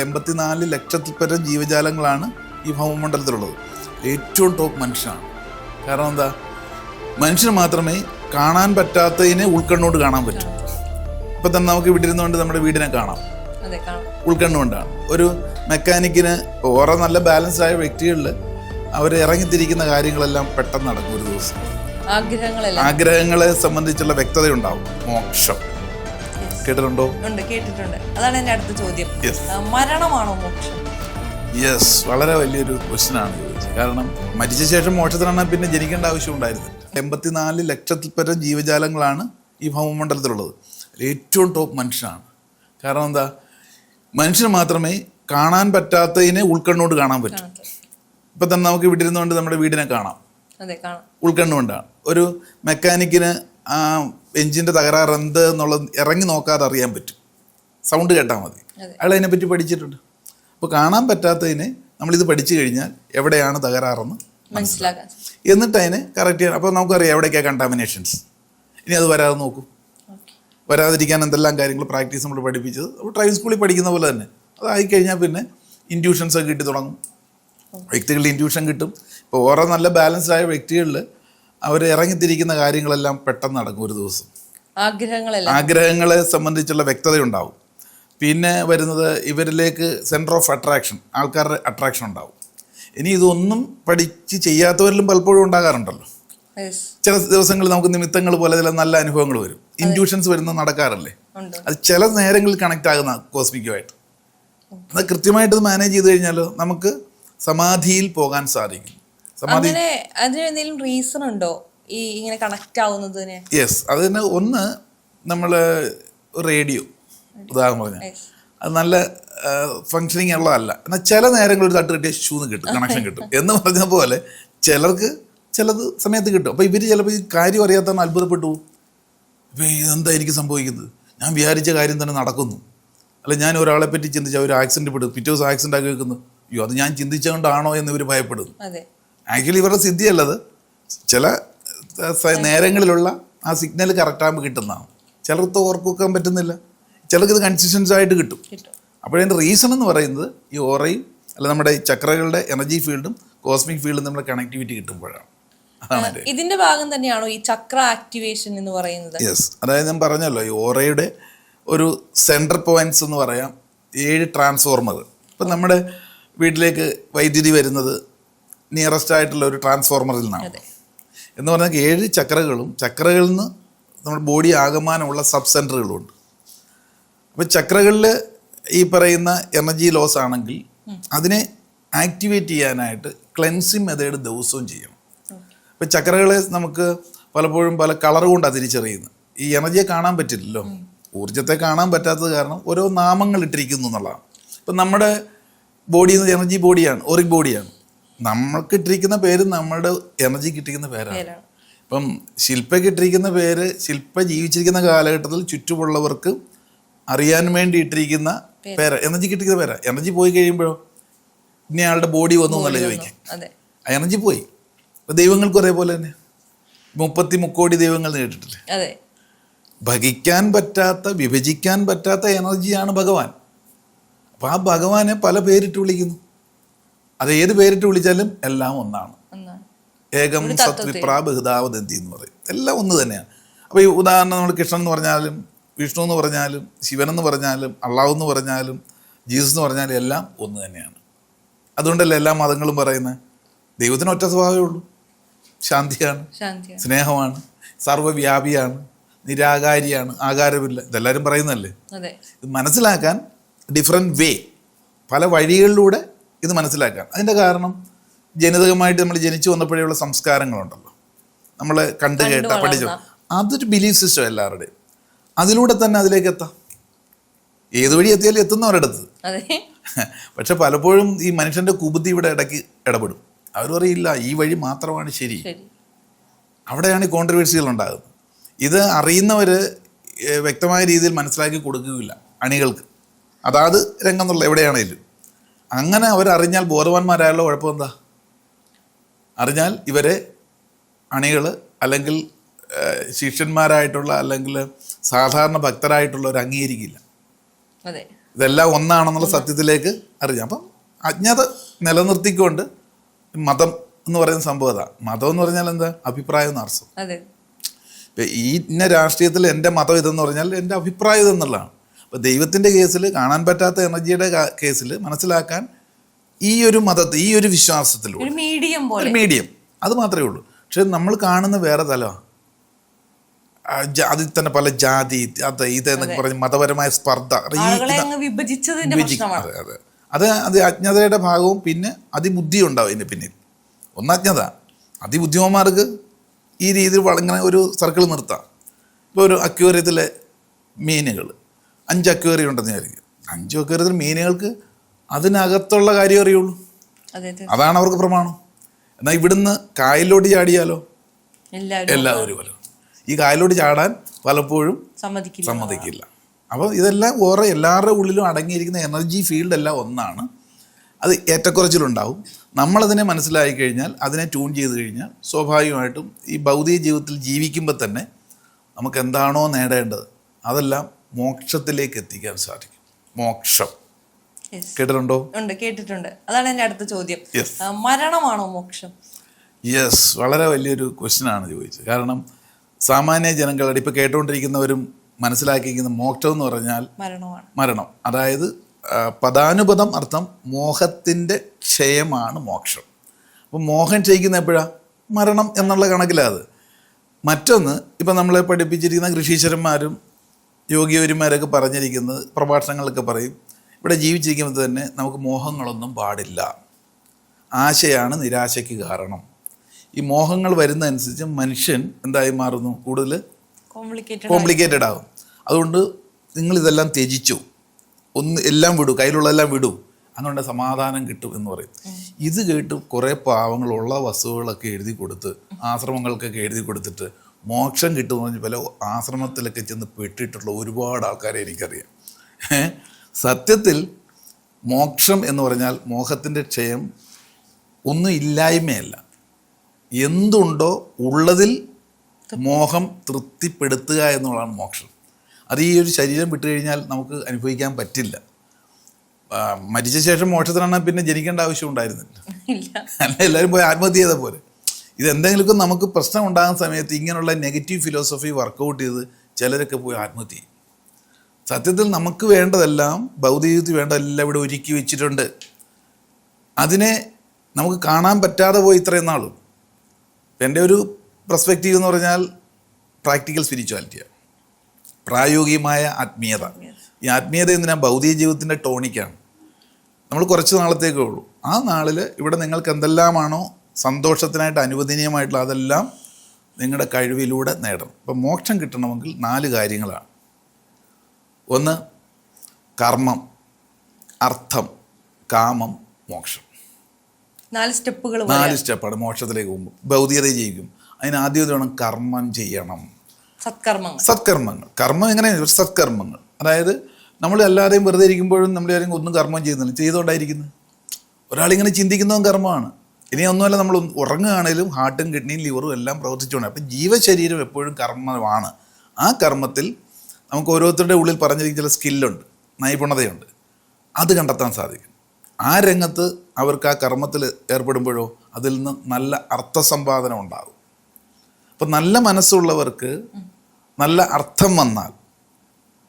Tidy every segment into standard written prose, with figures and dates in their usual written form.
84 ലക്ഷത്തിൽ പരം ജീവജാലങ്ങളാണ് ഈ ഭൗമമണ്ഡലത്തിലുള്ളത്. ഏറ്റവും ടോപ്പ് മനുഷ്യനാണ്. കാരണം എന്താ, മനുഷ്യന് മാത്രമേ കാണാൻ പറ്റാത്തതിനെ ഉൾക്കണ്ണുകൊണ്ട് കാണാൻ പറ്റും. ഇപ്പം തന്നെ നമുക്ക് ഇവിടെ ഇരുന്നുകൊണ്ട് നമ്മുടെ വീടിനെ കാണാം, ഉൾക്കണ്ണുകൊണ്ടാണ്. ഒരു മെക്കാനിക്കിന് ഓരോ നല്ല ബാലൻസ് ആയ വ്യക്തികളിൽ അവർ ഇറങ്ങിത്തിരിക്കുന്ന കാര്യങ്ങളെല്ലാം പെട്ടെന്ന് നടക്കും. ഒരു ദിവസം ആഗ്രഹങ്ങളെ സംബന്ധിച്ചുള്ള വ്യക്തത ഉണ്ടാവും. മോക്ഷം കേട്ടിട്ടുണ്ടോ? കേട്ടിട്ടുണ്ട്. അതാണ് എന്റെ അടുത്ത ചോദ്യം. മരണമാണോ മോക്ഷം? യെസ്, വളരെ വലിയൊരു ക്വസ്റ്റ്യൻ ആണ് ചോദിച്ചത്. കാരണം മരിച്ച ശേഷം മോക്ഷത്തിനാണ് പിന്നെ ജനിക്കേണ്ട ആവശ്യം ഉണ്ടായിരുന്നത്. 84 ലക്ഷത്തിൽ പരം ജീവജാലങ്ങളാണ് ഈ ഭൗമമണ്ഡലത്തിലുള്ളത്. ഏറ്റവും ടോപ്പ് മനുഷ്യനാണ്. കാരണം എന്താ, മനുഷ്യന് മാത്രമേ കാണാൻ പറ്റാത്തതിനെ ഉൾക്കണ്ണുകൊണ്ട് കാണാൻ പറ്റും. ഇപ്പം തന്നെ നമുക്ക് ഇവിടെ ഇരുന്നുകൊണ്ട് നമ്മുടെ വീടിനെ കാണാം, ഉൾക്കണ്ണുകൊണ്ടാണ്. ഒരു മെക്കാനിക്കിന് ആ എഞ്ചിൻ്റെ തകരാറ് എന്ത് എന്നുള്ളത് ഇറങ്ങി നോക്കാതെ അറിയാൻ പറ്റും. സൗണ്ട് കേട്ടാൽ മതി. അയാൾ അതിനെപ്പറ്റി പഠിച്ചിട്ടുണ്ട്. അപ്പോൾ കാണാൻ പറ്റാത്തതിനെ നമ്മളിത് പഠിച്ചു കഴിഞ്ഞാൽ എവിടെയാണ് തകരാറെന്ന് മനസ്സിലാക്കാൻ, എന്നിട്ട് അതിനെ കറക്റ്റ് ചെയ്യാൻ. അപ്പോൾ നമുക്കറിയാം എവിടേക്കാണ് കണ്ടാമിനേഷൻസ്. ഇനി അത് വരാതെ നോക്കും. വരാതിരിക്കാൻ എന്തെല്ലാം കാര്യങ്ങൾ പ്രാക്ടീസ് നമ്മൾ പഠിപ്പിച്ചത് അപ്പോൾ ഡ്രൈവിംഗ് സ്കൂളിൽ പഠിക്കുന്ന പോലെ തന്നെ അതായിക്കഴിഞ്ഞാൽ പിന്നെ ഇൻഡ്യൂഷൻസ് ഒക്കെ കിട്ടി തുടങ്ങും. വ്യക്തികളുടെ ഇൻഡ്യൂഷൻ കിട്ടും. ഇപ്പോൾ ഓരോ നല്ല ബാലൻസ്ഡ് ആയ വ്യക്തികളിൽ അവർ ഇറങ്ങിത്തിരിക്കുന്ന കാര്യങ്ങളെല്ലാം പെട്ടെന്ന് നടക്കും. ഒരു ദിവസം ആഗ്രഹങ്ങളെ സംബന്ധിച്ചുള്ള വ്യക്തത ഉണ്ടാവും. പിന്നെ വരുന്നത് ഇവരിലേക്ക് സെൻറ്റർ ഓഫ് അട്രാക്ഷൻ, ആൾക്കാരുടെ അട്രാക്ഷൻ ഉണ്ടാവും. ഇനി ഇതൊന്നും പഠിച്ച് ചെയ്യാത്തവരിലും പലപ്പോഴും ഉണ്ടാകാറുണ്ടല്ലോ. ചില ദിവസങ്ങളിൽ നമുക്ക് നിമിത്തങ്ങൾ പോലെ ചില നല്ല അനുഭവങ്ങൾ വരും. ഇൻഡ്യൂഷൻസ് വരുന്നത് നടക്കാറില്ലേ? അത് ചില നേരങ്ങളിൽ കണക്റ്റ് ആകുന്ന കോസ്മിക്കുമായിട്ട്. അത് കൃത്യമായിട്ട് മാനേജ് ചെയ്ത് കഴിഞ്ഞാൽ നമുക്ക് സമാധിയിൽ പോകാൻ സാധിക്കും. റീസൺ ഉണ്ടോ ഈ ഇങ്ങനെ കണക്ട് ആവുന്നതിന്? യെസ്, അതിന് ഒന്ന് നമ്മൾ റേഡിയോ ഉദാഹരണം പറഞ്ഞാൽ അത് നല്ല ഫങ്ഷനിങ് ഉള്ളതല്ല. എന്നാൽ ചില നേരങ്ങളിൽ ഒരു തട്ട് കിട്ടിയ ഷൂന്ന് കിട്ടും, കണക്ഷൻ കിട്ടും എന്ന് പറഞ്ഞ പോലെ ചിലർക്ക് ചിലത് സമയത്ത് കിട്ടും. അപ്പോൾ ഇവർ ചിലപ്പോൾ ഈ കാര്യം അറിയാത്തതാണ് അത്ഭുതപ്പെട്ടു പോകും. ഇപ്പോൾ ഇതെന്താ എനിക്ക് സംഭവിക്കുന്നത്, ഞാൻ വിചാരിച്ച കാര്യം തന്നെ നടക്കുന്നു. അല്ല, ഞാൻ ഒരാളെ പറ്റി ചിന്തിച്ചാൽ ഒരു ആക്സിഡൻറ്റ് പെടും, പിറ്റേ ദിവസം ആക്സിഡൻ്റ് ആക്കി വെക്കുന്നു. അയ്യോ, അത് ഞാൻ ചിന്തിച്ചുകൊണ്ടാണോ എന്ന് ഇവർ ഭയപ്പെടുന്നു. ആക്ച്വലി ഇവരുടെ സിദ്ധിയല്ലത്. ചില നേരങ്ങളിലുള്ള ആ സിഗ്നൽ കറക്റ്റാകുമ്പോൾ കിട്ടുന്നതാണ്. ചിലർക്ക് ഓർക്കാൻ പറ്റുന്നില്ല, ചിലർക്ക് ഇത് കൺസിസ്റ്റൻസ് ആയിട്ട് കിട്ടും. അപ്പോഴതിൻ്റെ റീസൺ എന്ന് പറയുന്നത് ഈ ഓറയും അല്ല നമ്മുടെ ഈ ചക്രകളുടെ എനർജി ഫീൽഡും കോസ്മിക് ഫീൽഡും നമ്മുടെ കണക്ടിവിറ്റി കിട്ടുമ്പോഴാണ്. അതാണ് ഇതിന്റെ ഭാഗം തന്നെയാണോ ഈ ചക്ര ആക്ടിവേഷൻ എന്ന് പറയുന്നത്? യെസ്, അതായത് ഞാൻ പറഞ്ഞല്ലോ ഈ ഓറയുടെ ഒരു സെൻട്രൽ പോയിന്റ്സ് എന്ന് പറയാം 7 ട്രാൻസ്ഫോർമർ. ഇപ്പം നമ്മുടെ വീട്ടിലേക്ക് വൈദ്യുതി വരുന്നത് നിയറസ്റ്റ് ആയിട്ടുള്ള ഒരു ട്രാൻസ്ഫോർമറിൽ നിന്നാണ്. എന്ന് പറഞ്ഞാൽ 7 ചക്രകളിൽ നിന്ന് നമ്മുടെ ബോഡി ആകമാനമുള്ള സബ് സെൻറ്ററുകളുണ്ട്. അപ്പോൾ ചക്രകളിൽ ഈ പറയുന്ന എനർജി ലോസ് ആണെങ്കിൽ അതിനെ ആക്ടിവേറ്റ് ചെയ്യാനായിട്ട് ക്ലെൻസിങ് മെത്തേഡ് ദിവസവും ചെയ്യണം. ഇപ്പോൾ ചക്രകളെ നമുക്ക് പലപ്പോഴും പല കളർ കൊണ്ടാണ് തിരിച്ചറിയുന്നത്. ഈ എനർജിയെ കാണാൻ പറ്റില്ലല്ലോ, ഊർജ്ജത്തെ കാണാൻ പറ്റാത്തത് കാരണം ഓരോ നാമങ്ങൾ ഇട്ടിരിക്കുന്നു എന്നുള്ളതാണ്. ഇപ്പം നമ്മുടെ ബോഡി എനർജി ബോഡിയാണ്, ഓറിക് ബോഡിയാണ്. നമ്മൾക്ക് ഇട്ടിരിക്കുന്ന പേര് നമ്മുടെ എനർജിക്ക് ഇട്ടിരിക്കുന്ന പേരാണ്. ഇപ്പം ശില്പയ്ക്ക് ഇട്ടിരിക്കുന്ന പേര് ശില്പ ജീവിച്ചിരിക്കുന്ന കാലഘട്ടത്തിൽ ചുറ്റുമുള്ളവർക്ക് അറിയാൻ വേണ്ടി ഇട്ടിരിക്കുന്ന പേര്, എനർജിക്ക് ഇട്ടിരിക്കുന്ന പേരാ. എനർജി പോയി കഴിയുമ്പോഴോ ഇനി ആളുടെ ബോഡി വന്നു എന്നല്ല ചോദിക്കാം. ആ എനർജി പോയി. ഇപ്പം ദൈവങ്ങൾക്ക് ഒരേപോലെ തന്നെ 33 കോടി ദൈവങ്ങൾ കേട്ടിട്ടില്ലേ? ഭജിക്കാൻ പറ്റാത്ത, വിഭജിക്കാൻ പറ്റാത്ത എനർജിയാണ് ഭഗവാൻ. അപ്പോൾ ആ ഭഗവാനെ പല പേരിട്ട് വിളിക്കുന്നു. അത് ഏത് പേരിട്ട് വിളിച്ചാലും എല്ലാം ഒന്നാണ്. ഏകം സത്വിപ്രാ ബഹുധാവദന്തി എന്ന് പറയും. എല്ലാം ഒന്ന് തന്നെയാണ്. അപ്പോൾ ഈ ഉദാഹരണം നമ്മൾ കൃഷ്ണൻ എന്ന് പറഞ്ഞാലും വിഷ്ണു എന്ന് പറഞ്ഞാലും ശിവൻ എന്ന് പറഞ്ഞാലും അള്ളാഹു എന്ന് പറഞ്ഞാലും ജീസസ് എന്ന് പറഞ്ഞാലും എല്ലാം ഒന്ന് തന്നെയാണ്. അതുകൊണ്ടല്ലേ എല്ലാ മതങ്ങളും പറയുന്നത് ദൈവത്തിന് ഒറ്റ സ്വഭാവമേ ഉള്ളൂ, ശാന്തിയാണ്, സ്നേഹമാണ്, സർവ്വവ്യാപിയാണ്, നിരാകാരിയാണ്, ആകാരമില്ല. ഇതെല്ലാവരും പറയുന്നതല്ലേ. ഇത് മനസ്സിലാക്കാൻ ഡിഫറെൻറ്റ് വേ, പല വഴികളിലൂടെ ഇത് മനസ്സിലാക്കാം. അതിൻ്റെ കാരണം ജനിതകമായിട്ട് നമ്മൾ ജനിച്ചു വന്നപ്പോഴേയുള്ള സംസ്കാരങ്ങളുണ്ടല്ലോ, നമ്മൾ കണ്ടു കേട്ട പഠിച്ചു, അതൊരു ബിലീഫ് സിസ്റ്റം എല്ലാവരുടെയും. അതിലൂടെ തന്നെ അതിലേക്ക് എത്താം. ഏത് വഴി എത്തിയാലും എത്തുന്നവരടുത്ത്. പക്ഷെ പലപ്പോഴും ഈ മനുഷ്യൻ്റെ കുബുദ്ധി ഇവിടെ ഇടയ്ക്ക് ഇടപെടും. അവർ പറയില്ല ഈ വഴി മാത്രമാണ് ശരി. അവിടെയാണ് ഈ കോൺട്രവേഴ്സികൾ ഉണ്ടാകുന്നത്. ഇത് അറിയുന്നവർ വ്യക്തമായ രീതിയിൽ മനസ്സിലാക്കി കൊടുക്കുകയില്ല അണികൾക്ക്, അതാത് രംഗം എന്നുള്ള എവിടെയാണേലും. അങ്ങനെ അവരറിഞ്ഞാൽ ബോധവാന്മാരായുള്ള കുഴപ്പം എന്താ? അറിഞ്ഞാൽ ഇവരെ അണികൾ അല്ലെങ്കിൽ ശിഷ്യന്മാരായിട്ടുള്ള അല്ലെങ്കിൽ സാധാരണ ഭക്തരായിട്ടുള്ളവർ അംഗീകരിക്കില്ല. ഇതെല്ലാം ഒന്നാണെന്നുള്ള സത്യത്തിലേക്ക് അറിയാം. അപ്പം അജ്ഞത നിലനിർത്തിക്കൊണ്ട് മതം എന്ന് പറയുന്ന സംഭവം അതാ. മതം എന്ന് പറഞ്ഞാൽ എന്താ? അഭിപ്രായം എന്ന് അർത്ഥം. ഇപ്പം ഈ ഇന്ന രാഷ്ട്രീയത്തിൽ എൻ്റെ മതം ഇതെന്ന് പറഞ്ഞാൽ എൻ്റെ അഭിപ്രായം ഇതെന്നുള്ളതാണ്. അപ്പോൾ ദൈവത്തിൻ്റെ കേസിൽ, കാണാൻ പറ്റാത്ത എനർജിയുടെ കേസിൽ മനസ്സിലാക്കാൻ ഈ ഒരു മതത്തിൽ, ഈ ഒരു വിശ്വാസത്തിലൂടെ ഒരു മീഡിയം അത് മാത്രമേ ഉള്ളൂ. പക്ഷെ നമ്മൾ കാണുന്ന വേറെ തലമാണ്. അതിൽ തന്നെ പല ജാതി, അത് ഇതെന്നൊക്കെ പറഞ്ഞ് മതപരമായ സ്പർദ്ധ, അത് അജ്ഞതയുടെ ഭാഗവും പിന്നെ അതിബുദ്ധി ഉണ്ടാവും ഇതിൻ്റെ പിന്നിൽ. ഒന്ന് അജ്ഞത. അതിബുദ്ധിമാന്മാർക്ക് ഈ രീതിയിൽ ഇങ്ങനെ ഒരു സർക്കിൾ നിർത്താം. ഇപ്പോൾ ഒരു അക്വേറിയത്തിലെ മീനുകൾ 5 അക്വേറിയം ഉണ്ടെന്ന് വിചാരിക്കും. 5 അക്വേറിയത്തിൽ മീനുകൾക്ക് അതിനകത്തുള്ള കാര്യം അറിയുള്ളൂ. അതാണ് അവർക്ക് പ്രമാണം. എന്നാൽ ഇവിടുന്ന് കായലിലോട്ട് ചാടിയാലോ എല്ലാവരും ഈ കായലിലോട്ട് ചാടാൻ പലപ്പോഴും സമ്മതിക്കില്ല. അപ്പോൾ ഇതെല്ലാം ഓരോ എല്ലാവരുടെ ഉള്ളിലും അടങ്ങിയിരിക്കുന്ന എനർജി ഫീൽഡ് എല്ലാം ഒന്നാണ്. അത് ഏറ്റക്കുറച്ചിലുണ്ടാവും. നമ്മളതിനെ മനസ്സിലാക്കി കഴിഞ്ഞാൽ, അതിനെ ട്യൂൺ ചെയ്ത് കഴിഞ്ഞാൽ സ്വാഭാവികമായിട്ടും ഈ ഭൗതിക ജീവിതത്തിൽ ജീവിക്കുമ്പോൾ തന്നെ നമുക്ക് എന്താണോ നേടേണ്ടത് അതെല്ലാം മോക്ഷത്തിലേക്ക് എത്തിക്കാൻ സാധിക്കും. മോക്ഷം കേട്ടിട്ടുണ്ടോ? കേട്ടിട്ടുണ്ട്. അതാണ് എൻ്റെ അടുത്ത ചോദ്യം. മരണമാണോ മോക്ഷം? യെസ്, വളരെ വലിയൊരു ക്വസ്റ്റ്യനാണ് ചോദിച്ചത്. കാരണം സാമാന്യ ജനങ്ങളുടെ ഇപ്പോൾ കേട്ടുകൊണ്ടിരിക്കുന്നവരും മനസ്സിലാക്കിയിരിക്കുന്ന മോക്ഷം എന്ന് പറഞ്ഞാൽ മരണം. അതായത് പദാനുപദം അർത്ഥം മോഹത്തിൻ്റെ ക്ഷയമാണ് മോക്ഷം. അപ്പം മോഹം ക്ഷയിക്കുന്ന എപ്പോഴാണ്? മരണം എന്നുള്ള കണക്കിലാണ്. മറ്റൊന്ന്, ഇപ്പം നമ്മളെ പഠിപ്പിച്ചിരിക്കുന്ന ഋഷീശ്വരന്മാരും യോഗിയവന്മാരൊക്കെ പറഞ്ഞിരിക്കുന്നത്, പ്രഭാഷണങ്ങളൊക്കെ പറയും, ഇവിടെ ജീവിച്ചിരിക്കുമ്പോൾ തന്നെ നമുക്ക് മോഹങ്ങളൊന്നും പാടില്ല. ആശയാണ് നിരാശയ്ക്ക് കാരണം. ഈ മോഹങ്ങൾ വരുന്നതനുസരിച്ച് മനുഷ്യൻ എന്തായി മാറുന്നു? കൂടുതൽ കോംപ്ലിക്കേറ്റഡ് ആകും. അതുകൊണ്ട് നിങ്ങളിതെല്ലാം ത്യജിച്ചു, എല്ലാം വിടൂ, കയ്യിലുള്ളതെല്ലാം വിടൂ, അങ്ങനെ സമാധാനം കിട്ടും എന്ന് പറയും. ഇത് കേട്ട് കുറേ പാവങ്ങളുള്ള വസ്തുക്കളൊക്കെ എഴുതി കൊടുത്ത്, ആശ്രമങ്ങൾക്കൊക്കെ എഴുതി കൊടുത്തിട്ട് മോക്ഷം കിട്ടുമെന്ന് പറഞ്ഞ് പല ആശ്രമത്തിലൊക്കെ ചെന്ന് പെട്ടിട്ടുള്ള ഒരുപാട് ആൾക്കാരെ എനിക്കറിയാം. സത്യത്തിൽ മോക്ഷം എന്ന് പറഞ്ഞാൽ മോഹത്തിൻ്റെ ക്ഷയം ഒന്നും ഇല്ലായ്മയല്ല. എന്തുണ്ടോ ഉള്ളതിൽ മോഹം തൃപ്തിപ്പെടുത്തുക എന്നുള്ളതാണ് മോക്ഷം. അത് ഈ ഒരു ശരീരം വിട്ടു കഴിഞ്ഞാൽ നമുക്ക് അനുഭവിക്കാൻ പറ്റില്ല. മരിച്ച ശേഷം മോക്ഷത്തിനാണ് പിന്നെ ജനിക്കേണ്ട ആവശ്യം ഉണ്ടായിരുന്നില്ല. അല്ല, എല്ലാവരും പോയി ആത്മഹത്യ ചെയ്ത പോലെ. ഇതെന്തെങ്കിലുമൊക്കെ നമുക്ക് പ്രശ്നം ഉണ്ടാകുന്ന സമയത്ത് ഇങ്ങനെയുള്ള നെഗറ്റീവ് ഫിലോസഫി വർക്കൗട്ട് ചെയ്ത് ചിലരൊക്കെ പോയി ആത്മഹത്യ ചെയ്യും. സത്യത്തിൽ നമുക്ക് വേണ്ടതെല്ലാം, ഭൗതിക ജീവിതത്തിൽ വേണ്ടതെല്ലാം ഇവിടെ ഒരുക്കി വെച്ചിട്ടുണ്ട്. അതിനെ നമുക്ക് കാണാൻ പറ്റാതെ പോയി ഇത്രയും നാളും. എൻ്റെ ഒരു പെർസ്പെക്റ്റീവ് എന്ന് പറഞ്ഞാൽ പ്രാക്ടിക്കൽ സ്പിരിച്വാലിറ്റിയാണ്, പ്രായോഗികമായ ആത്മീയത. ഈ ആത്മീയത എന്തിനാ? ഭൗതിക ജീവിതത്തിൻ്റെ ടോണിക്കാണ്. നമ്മൾ കുറച്ച് നാളത്തേക്കേ ഉള്ളൂ. ആ നാളിൽ ഇവിടെ നിങ്ങൾക്ക് എന്തെല്ലാമാണോ സന്തോഷത്തിനായിട്ട് അനുവദനീയമായിട്ടുള്ള അതെല്ലാം നിങ്ങളുടെ കഴിവിലൂടെ നേടണം. അപ്പം മോക്ഷം കിട്ടണമെങ്കിൽ 4 കാര്യങ്ങളാണ്. ഒന്ന് കർമ്മം, അർത്ഥം, കാമം, മോക്ഷം. 4 സ്റ്റെപ്പാണ് മോക്ഷത്തിലേക്ക് പോകുമ്പോൾ. ഭൗതികതയെ ജയിക്കും. അതിനാദ്യം വേണം കർമ്മം ചെയ്യണം. സത്കർമ്മങ്ങൾ. കർമ്മം എങ്ങനെയാണ്? സത്കർമ്മങ്ങൾ. അതായത് നമ്മൾ എല്ലാവരെയും വെറുതെ ഇരിക്കുമ്പോഴും നമ്മൾ ആരെങ്കിലും ഒന്നും കർമ്മം ചെയ്യുന്നില്ല, ചെയ്തുകൊണ്ടായിരിക്കുന്നത്. ഒരാളിങ്ങനെ ചിന്തിക്കുന്നതും കർമ്മമാണ്. ഇനി ഒന്നുമല്ല, നമ്മൾ ഉറങ്ങുകയാണെങ്കിലും ഹാർട്ടും കിഡ്നിയും ലിവറും എല്ലാം പ്രവർത്തിച്ചുകൊണ്ട്. അപ്പം ജീവശരീരം എപ്പോഴും കർമ്മമാണ്. ആ കർമ്മത്തിൽ നമുക്ക് ഓരോരുത്തരുടെ ഉള്ളിൽ പറഞ്ഞിരിക്കുന്ന ചില സ്കില്ലുണ്ട്, നൈപുണതയുണ്ട്. അത് കണ്ടെത്താൻ സാധിക്കും. ആ രംഗത്ത് അവർക്ക് ആ കർമ്മത്തിൽ ഏർപ്പെടുമ്പോഴോ അതിൽ നിന്ന് നല്ല അർത്ഥസമ്പാദനം ഉണ്ടാകും. അപ്പം നല്ല മനസ്സുള്ളവർക്ക് നല്ല അർത്ഥം വന്നാൽ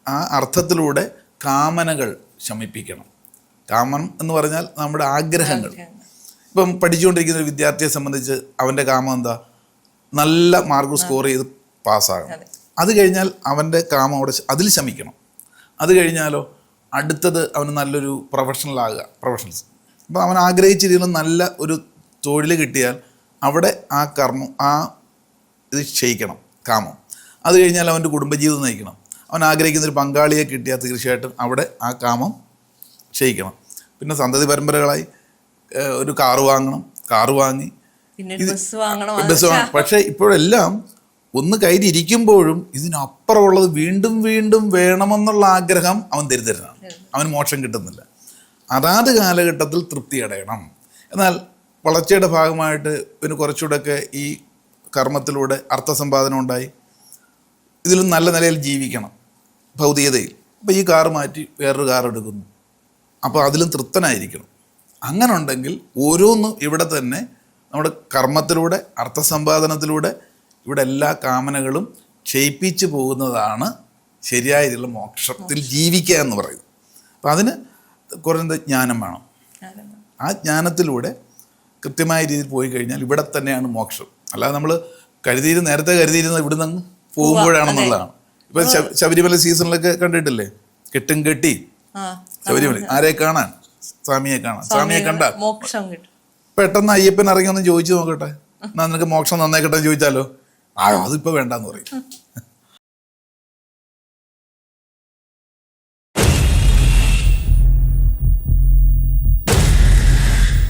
ആ അർത്ഥത്തിലൂടെ കാമനകൾ ശമിപ്പിക്കണം. കാമം എന്ന് പറഞ്ഞാൽ നമ്മുടെ ആഗ്രഹങ്ങൾ. ഇപ്പം പഠിച്ചുകൊണ്ടിരിക്കുന്ന ഒരു വിദ്യാർത്ഥിയെ സംബന്ധിച്ച് അവൻ്റെ കാമം എന്താ? നല്ല മാർക്ക് സ്കോർ ചെയ്ത് പാസ്സാകണം. അത് കഴിഞ്ഞാൽ അവൻ്റെ കാമം അവിടെ അതിൽ ശമിക്കണം. അത് കഴിഞ്ഞാലോ അടുത്തത് അവന് നല്ലൊരു പ്രൊഫഷണൽസ്. അപ്പോൾ അവൻ ആഗ്രഹിച്ചിരിക്കുന്ന നല്ല ഒരു തൊഴിൽ കിട്ടിയാൽ അവിടെ ആ കർമ്മം, ആ ഇത് ക്ഷയിക്കണം, കാമം. അത് കഴിഞ്ഞാൽ അവൻ്റെ കുടുംബജീവിതം നയിക്കണം. അവൻ ആഗ്രഹിക്കുന്നൊരു പങ്കാളിയെ കിട്ടിയാൽ തീർച്ചയായിട്ടും അവിടെ ആ കാമം ക്ഷയിക്കണം. പിന്നെ സന്തതി പരമ്പരകളായി ഒരു കാറ് വാങ്ങണം, കാറ് വാങ്ങി ബസ് വാങ്ങണം. പക്ഷേ ഇപ്പോഴെല്ലാം ഒന്ന് കയ്യിലിരിക്കുമ്പോഴും ഇതിനപ്പുറമുള്ളത് വീണ്ടും വീണ്ടും വേണമെന്നുള്ള ആഗ്രഹം അവൻ ദരിദ്രനാണ്. അവന് മോക്ഷം കിട്ടുന്നില്ല. അതാത് കാലഘട്ടത്തിൽ തൃപ്തി അടയണം. എന്നാൽ വളർച്ചയുടെ ഭാഗമായിട്ട് പിന്നെ കുറച്ചുകൂടെയൊക്കെ ഈ കർമ്മത്തിലൂടെ അർത്ഥസമ്പാദനം ഉണ്ടായി ഇതിലും നല്ല നിലയിൽ ജീവിക്കണം ഭൗതികതയിൽ. അപ്പോൾ ഈ കാറ് മാറ്റി വേറൊരു കാർ എടുക്കുന്നു. അപ്പോൾ അതിലും തൃപ്തനായിരിക്കണം. അങ്ങനെ ഉണ്ടെങ്കിൽ ഓരോന്നും ഇവിടെ തന്നെ നമ്മുടെ കർമ്മത്തിലൂടെ അർത്ഥസമ്പാദനത്തിലൂടെ ഇവിടെ എല്ലാ കാമനകളും ക്ഷയിപ്പിച്ച് പോകുന്നതാണ് ശരിയായ രീതിയിലുള്ള മോക്ഷത്തിൽ ജീവിക്കുക എന്ന് പറയുന്നത്. അപ്പം അതിന് കുറഞ്ഞ ജ്ഞാനം വേണം. ആ ജ്ഞാനത്തിലൂടെ കൃത്യമായ രീതിയിൽ പോയി കഴിഞ്ഞാൽ ഇവിടെ തന്നെയാണ് മോക്ഷം. അല്ലാതെ നമ്മൾ നേരത്തെ കരുതിയിരുന്നത് ഇവിടെ നിന്ന് പോകുമ്പോഴാണെന്നുള്ളതാണ്. ഇപ്പം ശബരിമല സീസണിലൊക്കെ കണ്ടിട്ടില്ലേ, കെട്ടും കെട്ടി ശബരിമല ആരെ കാണാൻ? സ്വാമിയെ കാണാൻ. സ്വാമിയെ കണ്ടാൽ മോക്ഷം കിട്ടും. പെട്ടെന്ന് അയ്യപ്പൻ ഇറങ്ങി ഒന്ന് ചോദിച്ചു നോക്കട്ടെ, എന്നാ നിനക്ക് മോക്ഷം നന്നായിക്കട്ടെ ചോദിച്ചാലോ, അതിപ്പോ വേണ്ടെന്ന് പറയും.